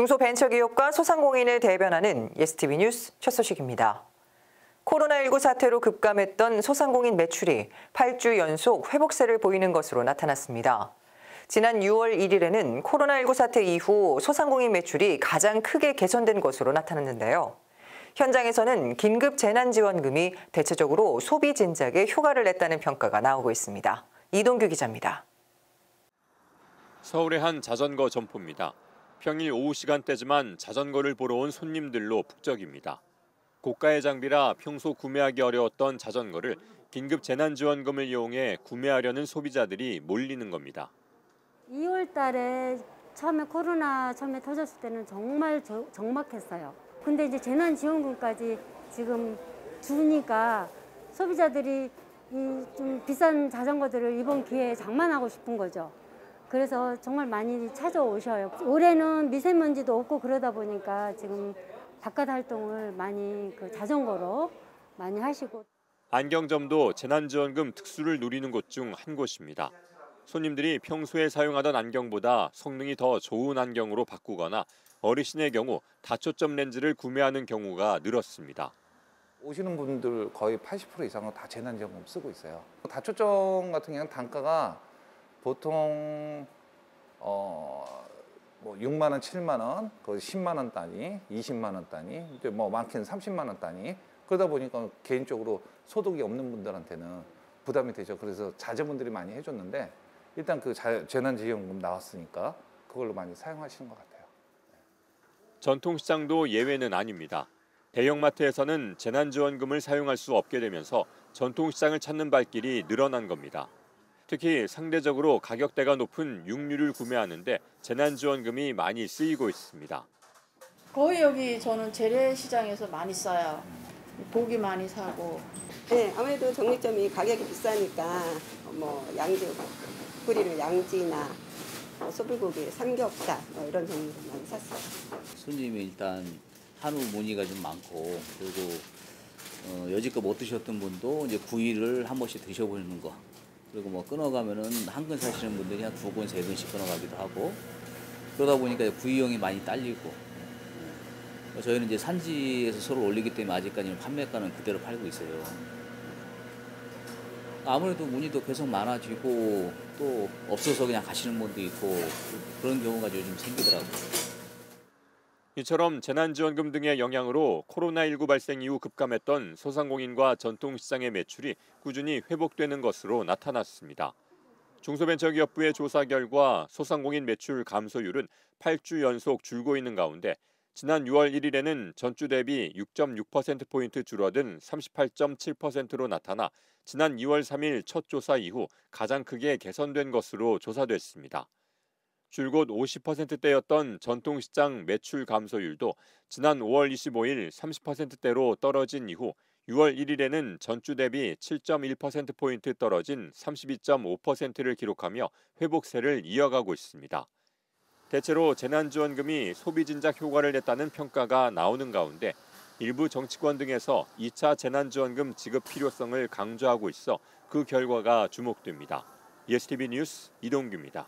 중소벤처기업과 소상공인을 대변하는 예스티비 뉴스 첫 소식입니다. 코로나19 사태로 급감했던 소상공인 매출이 8주 연속 회복세를 보이는 것으로 나타났습니다. 지난 6월 1일에는 코로나19 사태 이후 소상공인 매출이 가장 크게 개선된 것으로 나타났는데요. 현장에서는 긴급 재난지원금이 대체적으로 소비 진작에 효과를 냈다는 평가가 나오고 있습니다. 이동규 기자입니다. 서울의 한 자전거 점포입니다. 평일 오후 시간대지만 자전거를 보러 온 손님들로 북적입니다. 고가의 장비라 평소 구매하기 어려웠던 자전거를 긴급 재난지원금을 이용해 구매하려는 소비자들이 몰리는 겁니다. 2월 달에 코로나 처음에 터졌을 때는 정말 적막했어요. 근데 이제 재난지원금까지 지금 주니까 소비자들이 이 좀 비싼 자전거들을 이번 기회에 장만하고 싶은 거죠. 그래서 정말 많이 찾아오셔요. 올해는 미세먼지도 없고 그러다 보니까 지금 바깥 활동을 많이 자전거로 많이 하시고. 안경점도 재난지원금 특수를 누리는 곳 중 한 곳입니다. 손님들이 평소에 사용하던 안경보다 성능이 더 좋은 안경으로 바꾸거나 어르신의 경우 다초점 렌즈를 구매하는 경우가 늘었습니다. 오시는 분들 거의 80% 이상은 다 재난지원금 쓰고 있어요. 다초점 같은 경우는 단가가 보통 뭐 6만 원, 7만 원, 거의 10만 원 단위, 20만 원 단위, 이제 뭐 많게는 30만 원 단위. 그러다 보니까 개인적으로 소득이 없는 분들한테는 부담이 되죠. 그래서 자제분들이 많이 해줬는데 일단 재난지원금 나왔으니까 그걸로 많이 사용하시는 것 같아요. 전통시장도 예외는 아닙니다. 대형마트에서는 재난지원금을 사용할 수 없게 되면서 전통시장을 찾는 발길이 늘어난 겁니다. 특히 상대적으로 가격대가 높은 육류를 구매하는데 재난지원금이 많이 쓰이고 있습니다. 거의 여기 저는 재래시장에서 많이 써요. 고기 많이 사고. 네, 아무래도 정육점이 가격이 비싸니까 뭐 양지, 뿌리를 양지나 소불고기, 삼겹살 이런 종류를 많이 샀어요. 손님이 일단 한우 문의가 좀 많고, 그리고 여지껏 못 드셨던 분도 이제 구이를 한 번씩 드셔보는 거. 그리고 뭐 끊어가면은 한 근 사시는 분들이 한 2근, 3근씩 끊어가기도 하고, 그러다 보니까 구이용이 많이 딸리고, 저희는 이제 산지에서 서로 올리기 때문에 아직까지는 판매가는 그대로 팔고 있어요. 아무래도 문의도 계속 많아지고 또 없어서 그냥 가시는 분도 있고 그런 경우가 요즘 생기더라고요. 이처럼 재난지원금 등의 영향으로 코로나19 발생 이후 급감했던 소상공인과 전통시장의 매출이 꾸준히 회복되는 것으로 나타났습니다. 중소벤처기업부의 조사 결과 소상공인 매출 감소율은 8주 연속 줄고 있는 가운데 지난 6월 1일에는 전주 대비 6.6%포인트 줄어든 38.7%로 나타나 지난 2월 3일 첫 조사 이후 가장 크게 개선된 것으로 조사됐습니다. 줄곧 50%대였던 전통시장 매출 감소율도 지난 5월 25일 30%대로 떨어진 이후 6월 1일에는 전주 대비 7.1%포인트 떨어진 32.5%를 기록하며 회복세를 이어가고 있습니다. 대체로 재난지원금이 소비진작 효과를 냈다는 평가가 나오는 가운데 일부 정치권 등에서 2차 재난지원금 지급 필요성을 강조하고 있어 그 결과가 주목됩니다. 예스티비 뉴스 이동규입니다.